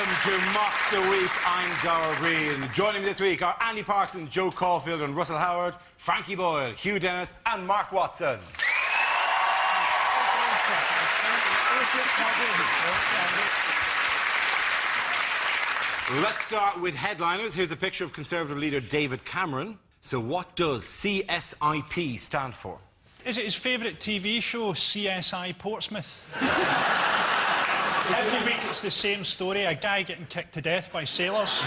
Welcome to Mock the Week. I'm Dara Breen. Joining me this week are Andy Parson, Joe Caulfield and Russell Howard, Frankie Boyle, Hugh Dennis and Mark Watson. Let's start with headliners. Here's a picture of Conservative leader David Cameron. So what does CSIP stand for? Is it his favourite TV show, CSI Portsmouth? Every week it's the same story, a guy getting kicked to death by sailors.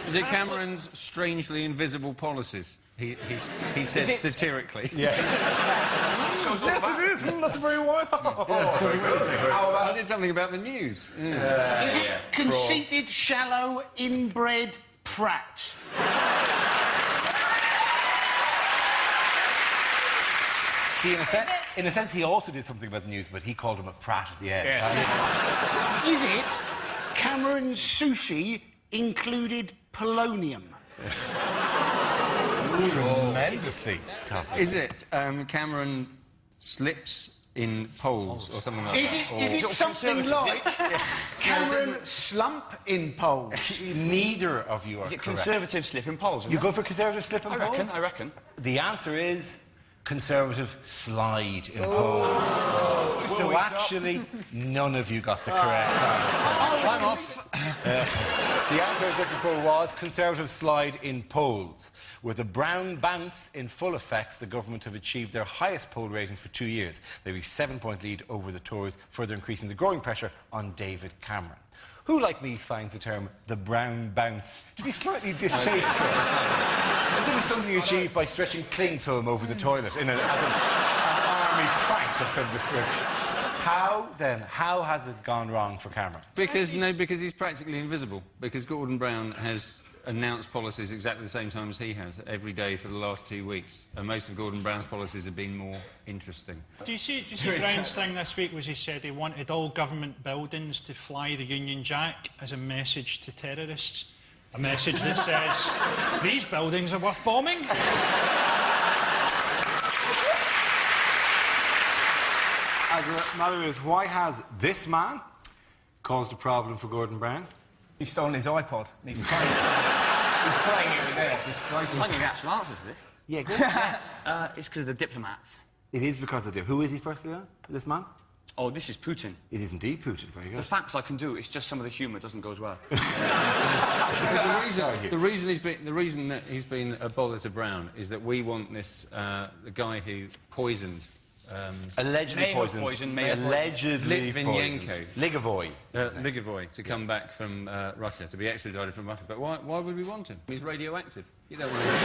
Is it Cameron's strangely invisible policies? He said satirically. Yes. Yes, it is. That's very wild. I did something about the news. Is it conceited, shallow, inbred prat? See, in a sense, he also did something about the news, but he called him a prat at the end. Yeah. Is it Cameron's sushi included polonium? Tremendously tough. Is it Cameron slips in poles or something like that? Is it something like Cameron slump in poles? Neither of you are Is it correct. Conservative slip in polls? You go for Conservative slip in poles? I reckon. The answer is Conservative slide in poles. So actually, none of you got the correct answer. I'm off. The answer I was looking for was Conservative slide in polls. With the brown bounce in full effect, the government have achieved their highest poll ratings for 2 years. They have a 7-point lead over the Tories, further increasing the growing pressure on David Cameron. Who, like me, finds the term the brown bounce to be slightly distasteful? As if it's something achieved by stretching cling film over the toilet as an army prank of some description. How has it gone wrong for Cameron? Because he's practically invisible. Because Gordon Brown has announced policies exactly the same time as he has, every day for the last 2 weeks. And most of Gordon Brown's policies have been more interesting. Do you see Brown's thing this week was he said he wanted all government buildings to fly the Union Jack as a message to terrorists? A message that says, these buildings are worth bombing? As a matter is, why has this man caused a problem for Gordon Brown? He's stolen his iPod and he's playing it. He's playing it with their disgraceful. I think the actual answer to this. Yeah, go on. It's because of the diplomats. It is because of the... Who is he, firstly, this man? Oh, this is Putin. It is indeed Putin. Very good. The facts I can do, it's just some of the humour doesn't go as well. The reason that he's been a bother to Brown is that we want this the guy who poisoned. Allegedly poisoned. Allegedly Litvinenko. Ligovoy. Ligovoy to come back from Russia, to be extradited from Russia. But why would we want him? He's radioactive. You don't want him.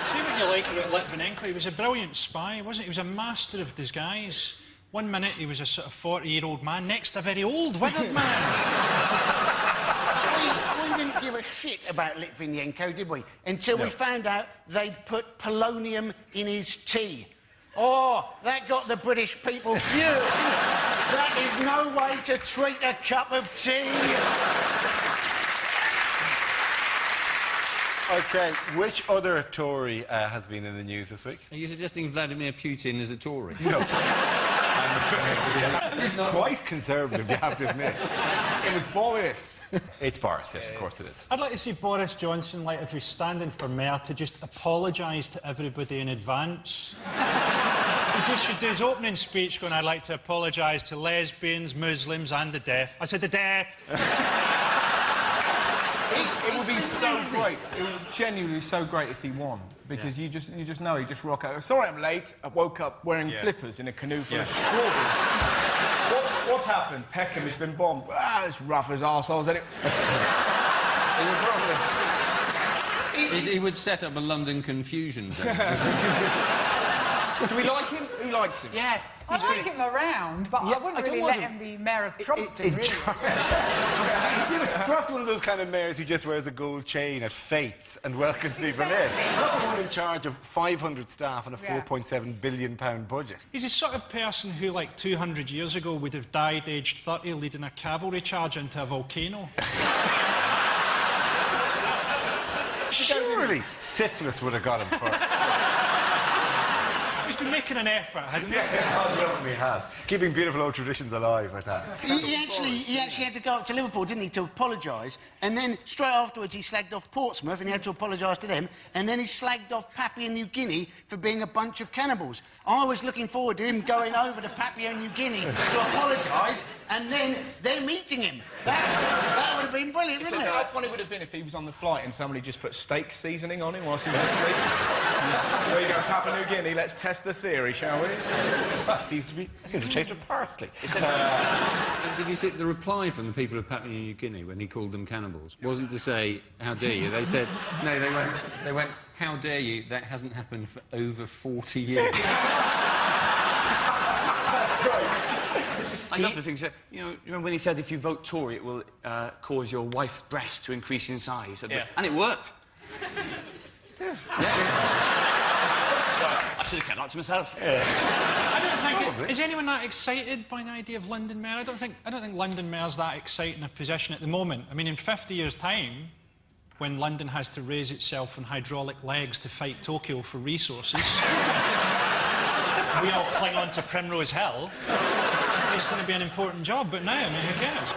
See what you like about Litvinenko. He was a brilliant spy, wasn't he? He was a master of disguise. 1 minute he was a sort of 40-year-old man, next a very old, withered man. We didn't give a shit about Litvinenko, did we? Until we found out they'd put polonium in his tea. Oh, that got the British people furious. That is no way to treat a cup of tea. OK, which other Tory has been in the news this week? Are you suggesting Vladimir Putin is a Tory? No. He's quite conservative, you have to admit. And it's Boris. It's Boris, yes, of course it is. I'd like to see Boris Johnson, like if he's standing for mayor, to just apologise to everybody in advance. He just should do his opening speech going, I'd like to apologise to lesbians, Muslims and the deaf. I said the deaf. It would be so great. It would genuinely be so great if he won, because you just know he'd just rock out. Sorry, I'm late. I woke up wearing flippers in a canoe full of strawberries. What's happened? Peckham has been bombed. Ah, it's rough as arseholes, isn't it? He would set up a London confusion zone. Do we like him? Who likes him? Yeah. I like him around, but I wouldn't really let him be mayor of Trumpton, really. Perhaps one of those kind of mayors who just wears a gold chain at fetes and welcomes people in. Not the one in charge of 500 staff and a £4.7 billion budget. He's the sort of person who, like 200 years ago, would have died aged 30 leading a cavalry charge into a volcano. Surely syphilis would have got him first. He's been making an effort, hasn't he? He has. Keeping beautiful old traditions alive like that. He actually had to go up to Liverpool, didn't he, to apologise. And then straight afterwards he slagged off Portsmouth and he had to apologise to them. And then he slagged off Papua New Guinea for being a bunch of cannibals. I was looking forward to him going over to Papua New Guinea to apologise and then them eating him. That would have been brilliant, wouldn't it? How funny would it have been if he was on the flight and somebody just put steak seasoning on him whilst he was asleep? There you go, Papua New Guinea, let's test the theory, shall we? That seems to change to parsley. Did you see the reply from the people of Papua New Guinea when he called them cannibals? Wasn't to say, how dare you? They said, no, they went, how dare you? That hasn't happened for over 40 years. That's great. I love the things that, you know, remember when he said if you vote Tory, it will cause your wife's breast to increase in size? Yeah. And it worked. Yeah. I should have kept that to myself. I don't think... Is anyone that excited by the idea of London Mayor? I don't think London Mayor's that exciting a position at the moment. I mean, in 50 years' time, when London has to raise itself on hydraulic legs to fight Tokyo for resources, we all cling on to Primrose Hill, it's going to be an important job, but now, I mean, who cares?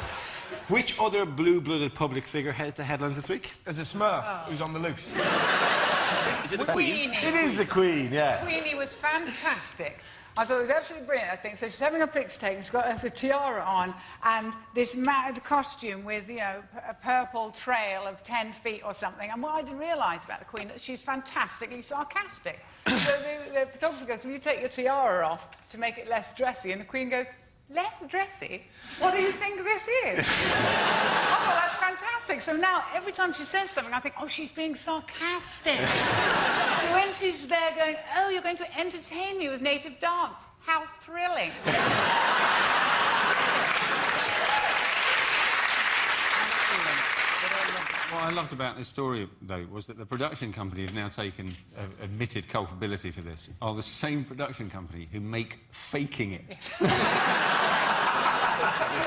Which other blue-blooded public figure heads the headlines this week? There's a Smurf who's on the loose. Is it the Queen? It is the Queen, yeah. Queenie was fantastic. I thought it was absolutely brilliant, I think. So she's having a picture taken, she's got a tiara on, and this mad costume with, you know, a purple trail of 10 feet or something. And what I didn't realise about the Queen, that she's fantastically sarcastic. So the photographer goes, will you take your tiara off to make it less dressy? And the Queen goes, less dressy? What do you think this is? I thought that's fantastic. So now, every time she says something, I think, oh, she's being sarcastic. So when she's there going, oh, you're going to entertain me with native dance, how thrilling. What I loved about this story, though, was that the production company have now taken admitted culpability for this, are the same production company who make faking it.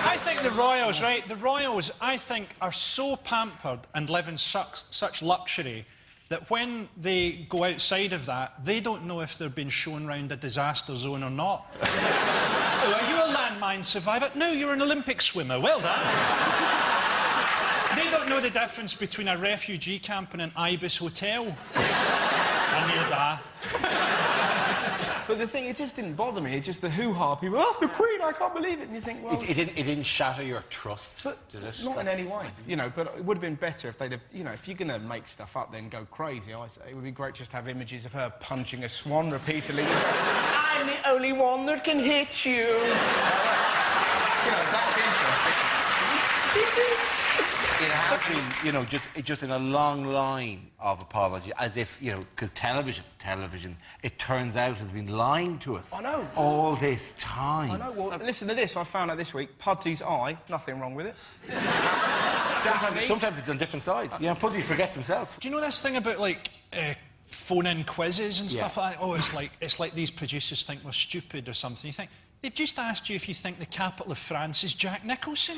I think the royals, right? The royals, I think, are so pampered and live in such luxury that when they go outside of that, they don't know if they're being shown round a disaster zone or not. Oh, are you a landmine survivor? No, you're an Olympic swimmer. Well done. They don't know the difference between a refugee camp and an Ibis hotel. I knew that. But the thing, it just didn't bother me. It's just the hoo-ha. People, oh, the Queen, I can't believe it. And you think, well... It didn't shatter your trust, did it? Not in any way, you know, but it would have been better if they'd have... You know, if you're going to make stuff up, then go crazy, I say. It would be great just to have images of her punching a swan repeatedly. I'm the only one that can hit you. You know, that's interesting. It has been, you know, just in a long line of apology, as if, you know, because television, it turns out has been lying to us. I know. All this time. I know. Well, listen to this. I found out this week. Pudsy's eye, nothing wrong with it. Sometimes it's on different sides. Yeah, Pudsey forgets himself. Do you know this thing about, like, phone-in quizzes and stuff like that? Oh, it's like these producers think we're stupid or something. You think, they've just asked you if you think the capital of France is Jack Nicholson.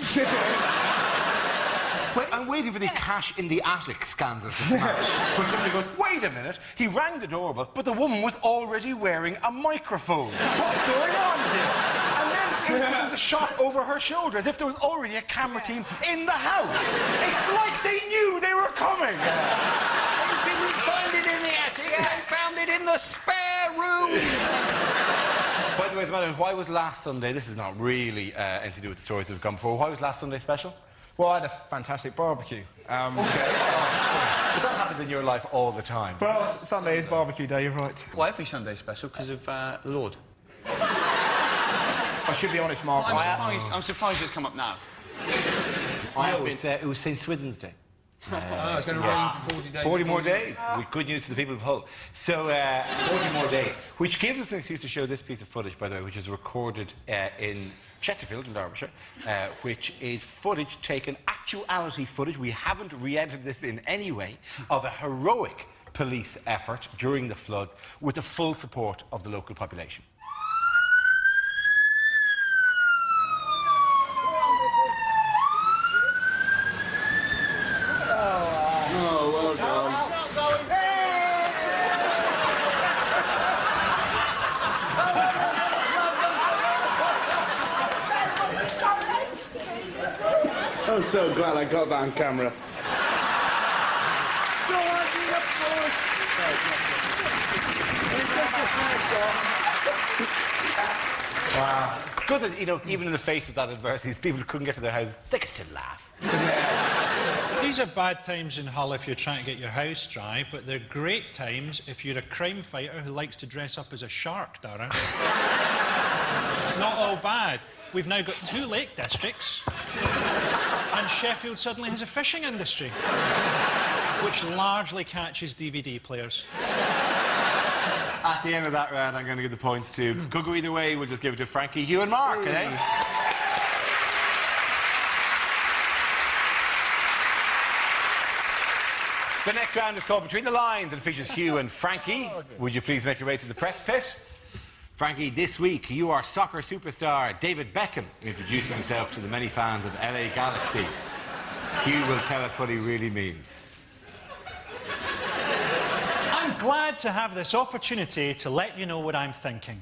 Wait, I'm waiting for the cash in the attic scandal to smash. Where somebody goes, wait a minute, he rang the doorbell, but the woman was already wearing a microphone. What's going on here? And then it comes a shot over her shoulder, as if there was already a camera team in the house. It's like they knew they were coming. They didn't find it in the attic, they found it in the spare room. By the way, why was last Sunday, this is not really anything to do with the stories that have come before, why was last Sunday special? Well, I had a fantastic barbecue. OK. But that happens in your life all the time. Well, Sunday is barbecue day, you're right. Well, every Sunday's special because of the Lord. I should be honest, Mark. Well, I'm surprised it's come up now. It was St. Swithin's Day. Oh, it's going to rain for 40 days. 40 more days. With good news to the people of Hull. So, 40 more days. Which gives us an excuse to show this piece of footage, by the way, which is recorded in Chesterfield in Derbyshire, which is footage taken, actuality footage, we haven't re-edited this in any way, of a heroic police effort during the floods with the full support of the local population. I'm so glad I got that on camera. Wow. Good that, you know, even in the face of that adversity, these people who couldn't get to their houses, they could still laugh. These are bad times in Hull if you're trying to get your house dry, but they're great times if you're a crime fighter who likes to dress up as a shark, Darren. It's not all bad. We've now got 2 lake districts, and Sheffield suddenly has a fishing industry, which largely catches DVD players. At the end of that round, I'm going to give the points to... Could go either way, we'll just give it to Frankie, Hugh and Mark, eh? The next round is called Between the Lines and features Hugh and Frankie. Would you please make your way to the press pit? Frankie, this week you are soccer superstar David Beckham introducing himself to the many fans of LA Galaxy. Hugh will tell us what he really means. I'm glad to have this opportunity to let you know what I'm thinking.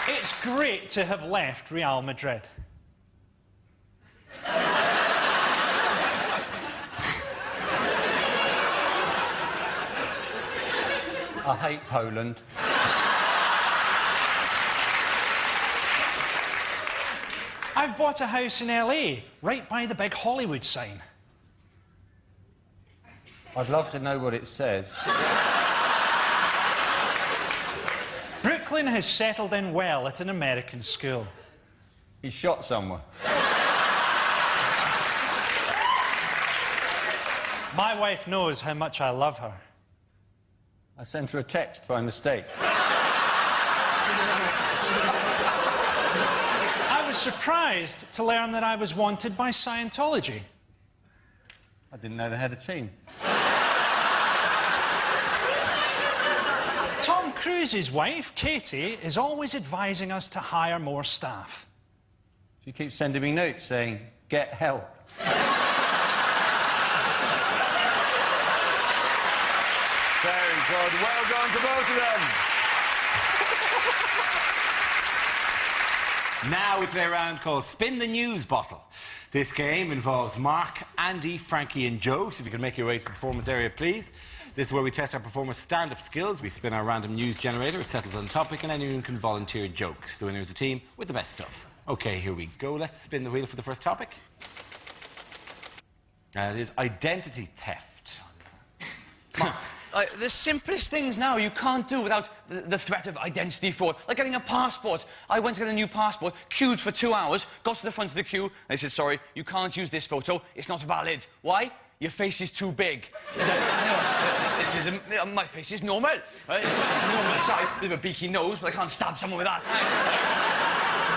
It's great to have left Real Madrid. I hate Poland. I've bought a house in LA, right by the big Hollywood sign. I'd love to know what it says. Brooklyn has settled in well at an American school. He shot someone. My wife knows how much I love her. I sent her a text by mistake. I was surprised to learn that I was wanted by Scientology. I didn't know they had a team. Tom Cruise's wife, Katie, is always advising us to hire more staff. She keeps sending me notes saying, get help. Very good. Well done to both of them. Now we play a round called Spin the News Bottle. This game involves Mark, Andy, Frankie and Joe. So if you can make your way to the performance area, please. This is where we test our performers' stand-up skills. We spin our random news generator. It settles on a topic and anyone can volunteer jokes. The winner is a team with the best stuff. OK, here we go. Let's spin the wheel for the first topic. It is identity theft. Mark. The simplest things now you can't do without the threat of identity fraud. Like getting a passport. I went to get a new passport, queued for 2 hours, got to the front of the queue, and they said, sorry, you can't use this photo, it's not valid. Why? Your face is too big. This is my face is normal. Right? It's normal size, bit of a beaky nose, but I can't stab someone with that.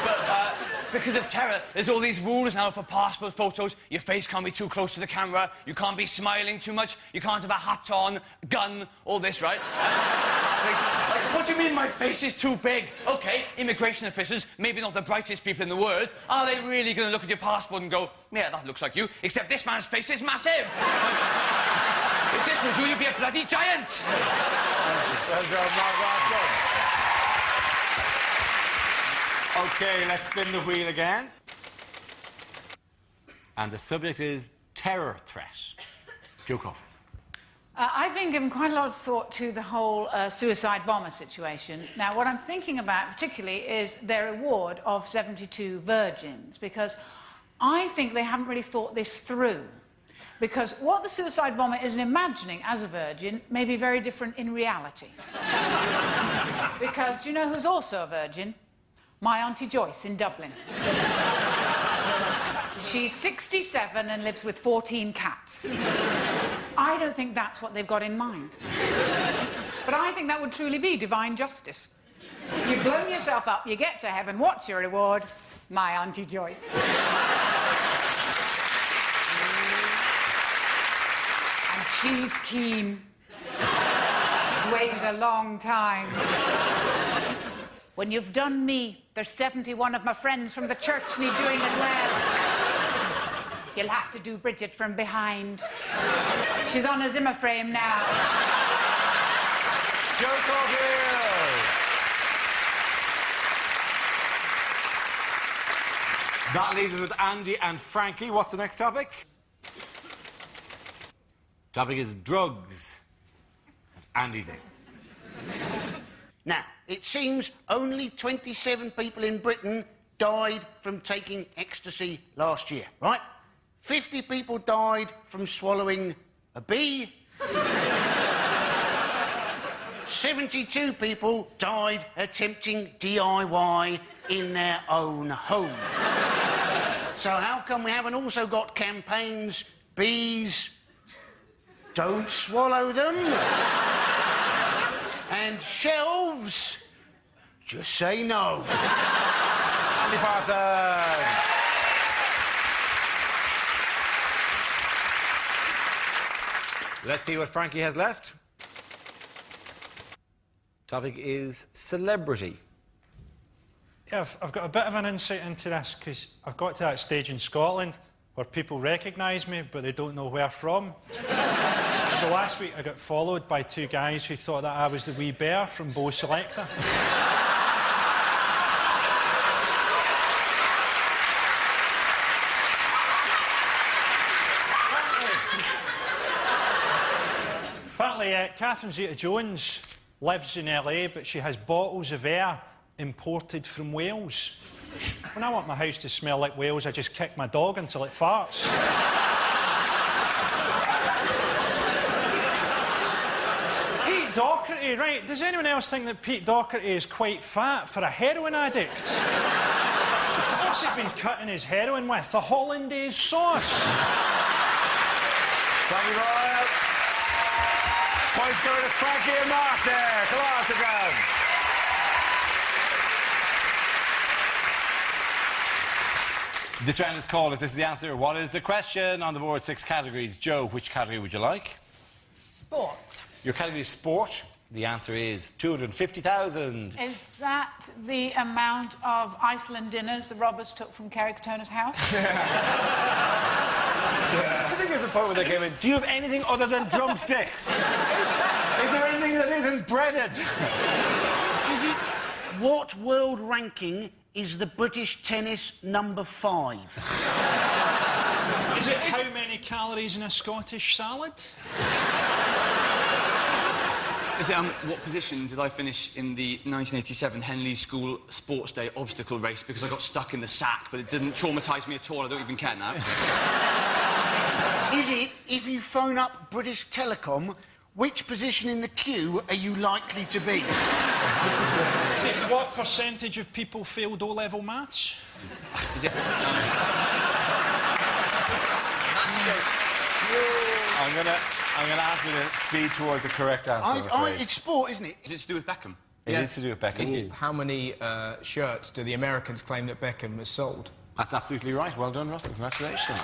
But because of terror, there's all these rules now for passport photos. Your face can't be too close to the camera, you can't be smiling too much, you can't have a hat on, gun, all this, right? Like, what do you mean my face is too big? OK, immigration officers, maybe not the brightest people in the world, are they really going to look at your passport and go, yeah, that looks like you, except this man's face is massive? If this was you, you'd be a bloody giant. Well done, Mark. Well done. OK, let's spin the wheel again. And the subject is terror threat. Joe Coffey. I've been given quite a lot of thought to the whole suicide bomber situation. Now, what I'm thinking about particularly is their award of 72 virgins, because I think they haven't really thought this through. Because what the suicide bomber is imagining as a virgin may be very different in reality. Because do you know who's also a virgin? My Auntie Joyce in Dublin. She's 67 and lives with 14 cats. I don't think that's what they've got in mind. But I think that would truly be divine justice. You've blown yourself up, you get to heaven, what's your reward? My Auntie Joyce. And she's keen. She's waited a long time. When you've done me, there's 71 of my friends from the church need doing as well. You'll have to do Bridget from behind. She's on a Zimmer frame now. Joe Caulfield. That leaves us with Andy and Frankie. What's the next topic? Topic is drugs. Andy's in. Now, it seems only 27 people in Britain died from taking ecstasy last year, right? 50 people died from swallowing a bee. 72 people died attempting DIY in their own home. So how come we haven't also got campaigns, bees, don't swallow them, and shelves, just say no? Andy Parsons. Let's see what Frankie has left. Topic is celebrity. Yeah, I've got a bit of an insight into this because I've got to that stage in Scotland where people recognise me but they don't know where from. So last week I got followed by two guys who thought that I was the wee bear from Bo Selector. Apparently, Catherine Zeta-Jones lives in LA, but she has bottles of air imported from Wales. When I want my house to smell like Wales, I just kick my dog until it farts. Pete Doherty, right? Does anyone else think that Pete Doherty is quite fat for a heroin addict? What's he been cutting his heroin with? A hollandaise sauce. Frankie Royal. Points go to Frankie and Mark there. Come on, Instagram. This round is called If This Is the Answer, What Is the Question? On the board, 6 categories. Joe, which category would you like? Sport. Your category is sport. The answer is 250,000. Is that the amount of Iceland dinners the robbers took from Kerry Katona's house? I think there's a point where they came in, do you have anything other than drumsticks? Is there anything that isn't breaded? Is it what world ranking is the British tennis number 5? Is it how many calories in a Scottish salad? Is it, what position did I finish in the 1987 Henley School Sports Day obstacle race because I got stuck in the sack, but it didn't traumatise me at all. I don't even care now. Is it, if you phone up British Telecom, which position in the queue are you likely to be? Is it what percentage of people failed O-level maths? Is it... I'm gonna ask you to speed towards the correct answer. It's sport, isn't it? Is it to do with Beckham? It is to do with Beckham. How many shirts do the Americans claim that Beckham has sold? That's absolutely right. Well done, Russell. Congratulations.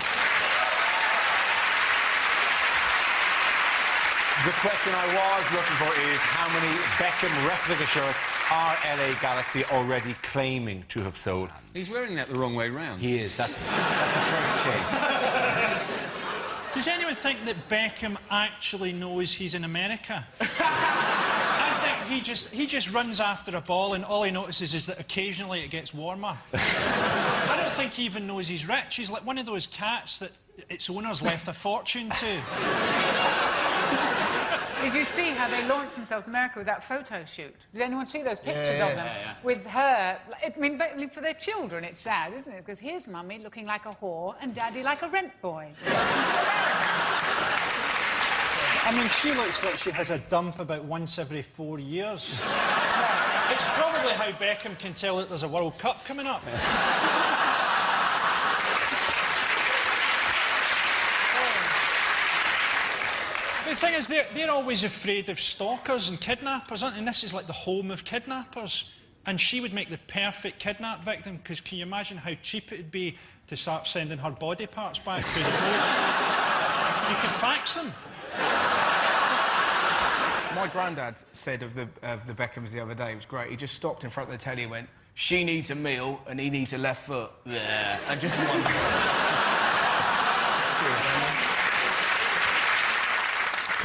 The question I was looking for is how many Beckham replica shirts are LA Galaxy already claiming to have sold? He's wearing that the wrong way round. He is. That's the first case. Does anyone think that Beckham actually knows he's in America? I think he just runs after a ball and all he notices is that occasionally it gets warmer. I don't think he even knows he's rich. He's like one of those cats that its owners left a fortune to. Did you see how they launched themselves in America with that photo shoot? Did anyone see those pictures of them? Yeah. With her... I mean, for their children, it's sad, isn't it? Because here's Mummy looking like a whore and Daddy like a rent boy. I mean, she looks like she has a dump about once every 4 years. It's probably how Beckham can tell that there's a World Cup coming up. The thing is, they're always afraid of stalkers and kidnappers, aren't they? And this is like the home of kidnappers. And she would make the perfect kidnap victim, because can you imagine how cheap it would be to start sending her body parts back through the post? You could fax them. My granddad said of the Beckhams the other day, it was great, he just stopped in front of the telly and went, she needs a meal and he needs a left foot. Yeah. And just one.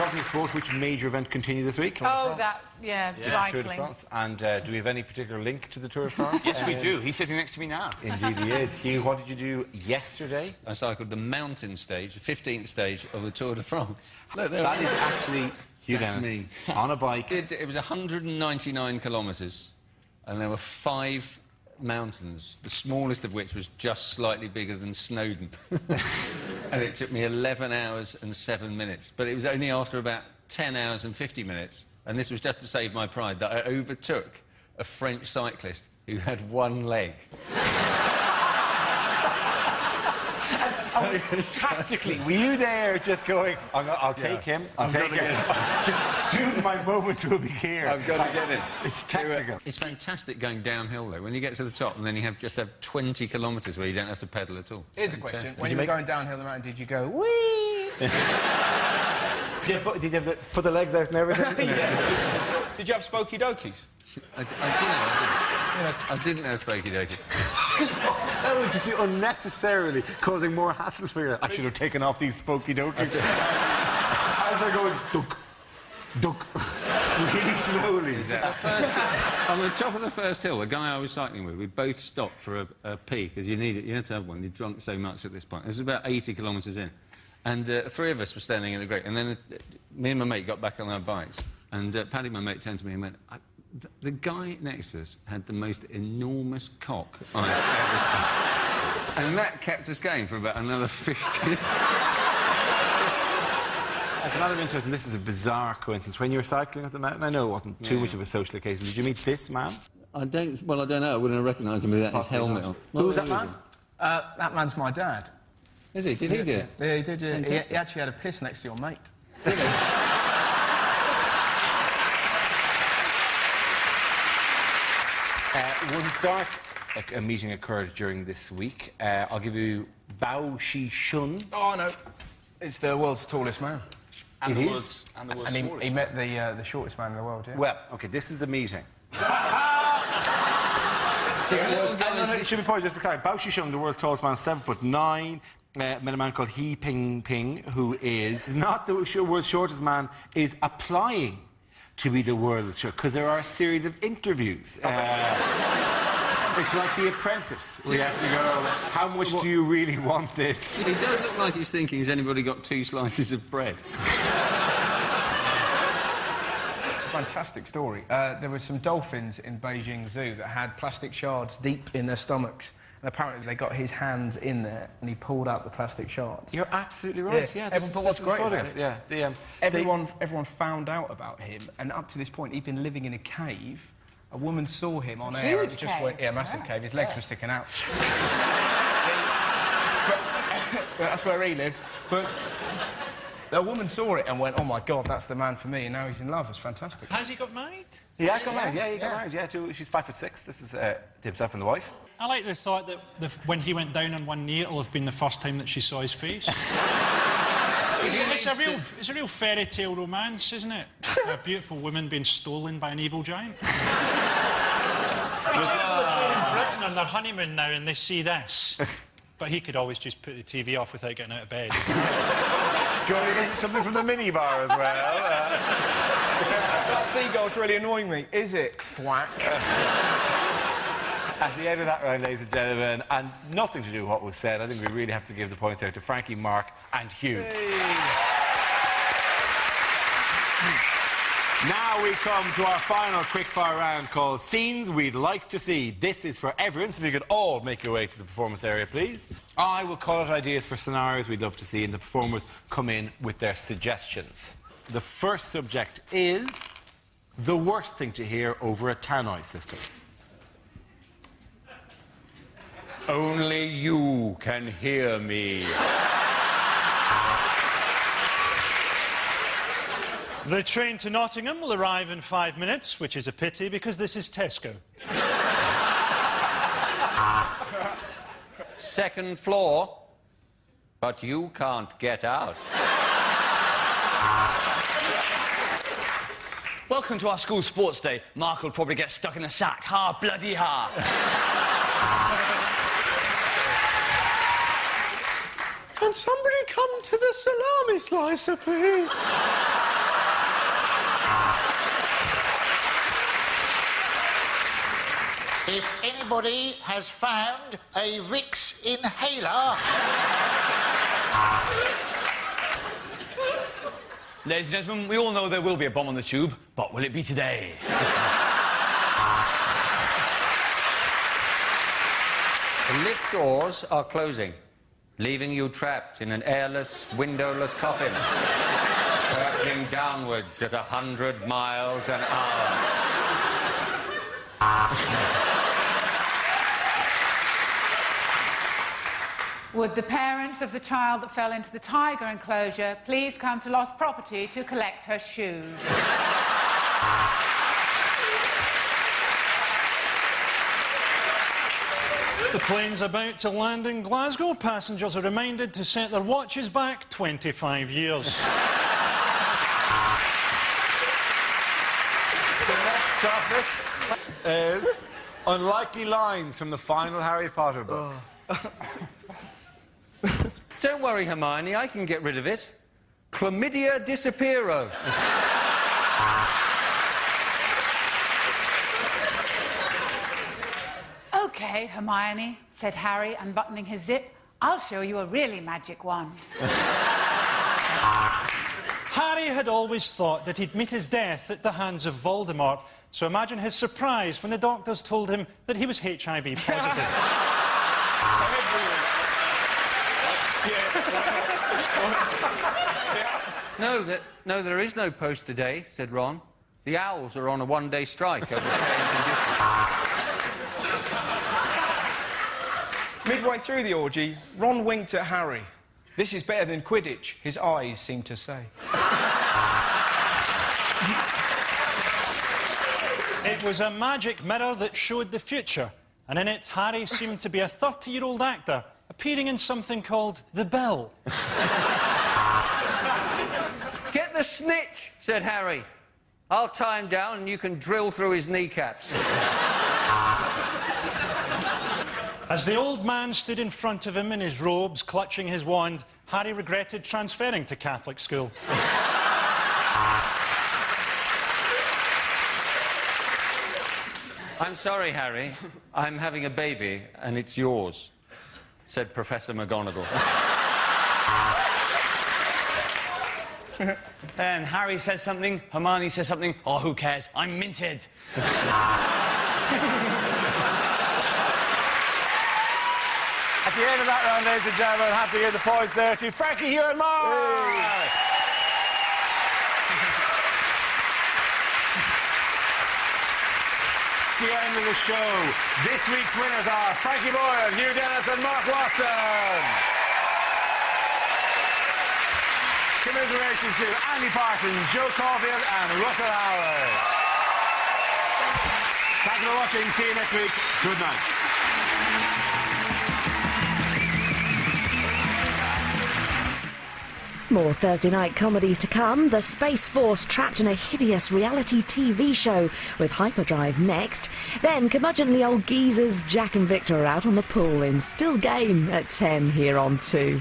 Talking of sport, which major event continued this week? Oh, Tour de cycling. France. And do we have any particular link to the Tour de France? Yes, we do. He's sitting next to me now. Indeed he is. Hugh, what did you do yesterday? I cycled the mountain stage, the 15th stage of the Tour de France. Look, there That is actually Hugh That's Dennis me. on a bike. It was 199 kilometres, and there were 5 mountains, the smallest of which was just slightly bigger than Snowdon. And it took me 11 hours and 7 minutes. But it was only after about 10 hours and 50 minutes, and this was just to save my pride, that I overtook a French cyclist who had 1 leg. Practically, were you there just going, I'll take him, I'll take him. Just soon my moment will be here. I've got to get in. It's tactical. It's fantastic going downhill, though. When you get to the top and then you just have 20 kilometres where you don't have to pedal at all. Here's a question. When you were going downhill the mountain, did you go, whee? Did you have to put the legs out and everything? Yeah. Did you have spokey dokies? I didn't have spokey dokies. That would just be unnecessarily causing more hassle for you. I should have taken off these spokey dokies. As they're going, duck, duck, really slowly. On the top of the first hill, the guy I was cycling with, we both stopped for a pee, because you need it. You have to have one. You've drunk so much at this point. It was about 80 kilometres in. And 3 of us were standing in a grate. And then me and my mate got back on our bikes. And Paddy, my mate, turned to me and went, the guy next to us had the most enormous cock I've ever seen. And that kept us going for about another 50. As a matter of interest, and this is a bizarre coincidence, when you were cycling up the mountain, I know it wasn't too much of a social occasion, did you meet this man? I don't know. I wouldn't have recognised him without his helmet on. Who was that man? That man's my dad. Is he? Did he do it? Yeah, he did, yeah. He actually had a piss next to your mate. One historic meeting occurred during this week. I'll give you Bao Shishun. Oh, no. It's the world's tallest man. And the world's smallest. He met the shortest man in the world, yeah. Well, OK, this is the meeting. It should be pointed just for clarity. Bao Shishun, the world's tallest man, 7'9". Met a man called He Ping, who is not the world's shortest man, is applying to be the world's shortest, because there are a series of interviews. It's like The Apprentice. We have to go, how much do you really want this? He does look like he's thinking, has anybody got 2 slices of bread? It's a fantastic story. There were some dolphins in Beijing Zoo that had plastic shards deep in their stomachs. And apparently they got his hands in there and he pulled out the plastic shards. You're absolutely right. Yeah, but what's great about it? Yeah, everyone found out about him, and up to this point he'd been living in a cave. A woman saw him on air and just went, yeah, massive cave. His legs were sticking out. But that's where he lives. But a woman saw it and went, oh my God, that's the man for me, and now he's in love. It's fantastic. Has he got married? He has got married. Yeah, he got married. Yeah, she's 5'6". This is himself and the wife. I like the thought that when he went down on one knee, it'll have been the first time that she saw his face. It's a real fairy tale romance, isn't it? A beautiful woman being stolen by an evil giant. People are in Britain on their honeymoon now and they see this. But he could always just put the TV off without getting out of bed. Do you want to get something from the minibar as well? That seagull's really annoying me. Is it? Thwack. At the end of that round, ladies and gentlemen, and nothing to do with what was said, I think we really have to give the points out to Frankie, Mark and Hugh. Now we come to our final quickfire round called Scenes We'd Like to See. This is for everyone, so if you could all make your way to the performance area, please. I will call out ideas for scenarios we'd love to see, and the performers come in with their suggestions. The first subject is the worst thing to hear over a tannoy system. Only you can hear me. The train to Nottingham will arrive in 5 minutes, which is a pity because this is Tesco. Second floor, but you can't get out. Welcome to our school sports day. Mark will probably get stuck in a sack. Ha, bloody ha. Can somebody come to the salami slicer, please? If anybody has found a Vicks inhaler... Ladies and gentlemen, we all know there will be a bomb on the tube, but will it be today? The lift doors are closing, leaving you trapped in an airless, windowless coffin, hurtling downwards at 100 miles an hour. Would the parents of the child that fell into the tiger enclosure please come to lost property to collect her shoes? The plane's about to land in Glasgow. Passengers are reminded to set their watches back 25 years. The next topic is unlikely lines from the final Harry Potter book. Don't worry, Hermione, I can get rid of it. Chlamydia disappearo. OK, Hermione, said Harry, unbuttoning his zip. I'll show you a really magic wand. Harry had always thought that he'd meet his death at the hands of Voldemort, so imagine his surprise when the doctors told him that he was HIV positive. No, there is no post today, said Ron. The owls are on a one-day strike over paying conditions. Midway through the orgy, Ron winked at Harry. This is better than Quidditch, his eyes seemed to say. It was a magic mirror that showed the future, and in it, Harry seemed to be a 30-year-old actor appearing in something called The Bill. Get the snitch, said Harry. I'll tie him down and you can drill through his kneecaps. As the old man stood in front of him in his robes, clutching his wand, Harry regretted transferring to Catholic school. I'm sorry, Harry. I'm having a baby, and it's yours, said Professor McGonagall. Then Harry says something, Hermione says something. Oh, who cares? I'm minted. At the end of that round, ladies and gentlemen, I have to give the points there to Frankie, Hugh and Mark. It's the end of the show. This week's winners are Frankie Boyle, Hugh Dennis and Mark Watson. Commiserations to Andy Parsons, Joe Caulfield and Russell Howard. Thank you for watching. See you next week. Good night. More Thursday night comedies to come. The Space Force trapped in a hideous reality TV show with Hyperdrive next. Then curmudgeonly old geezers Jack and Victor are out on the pool in Still Game at 10 here on 2.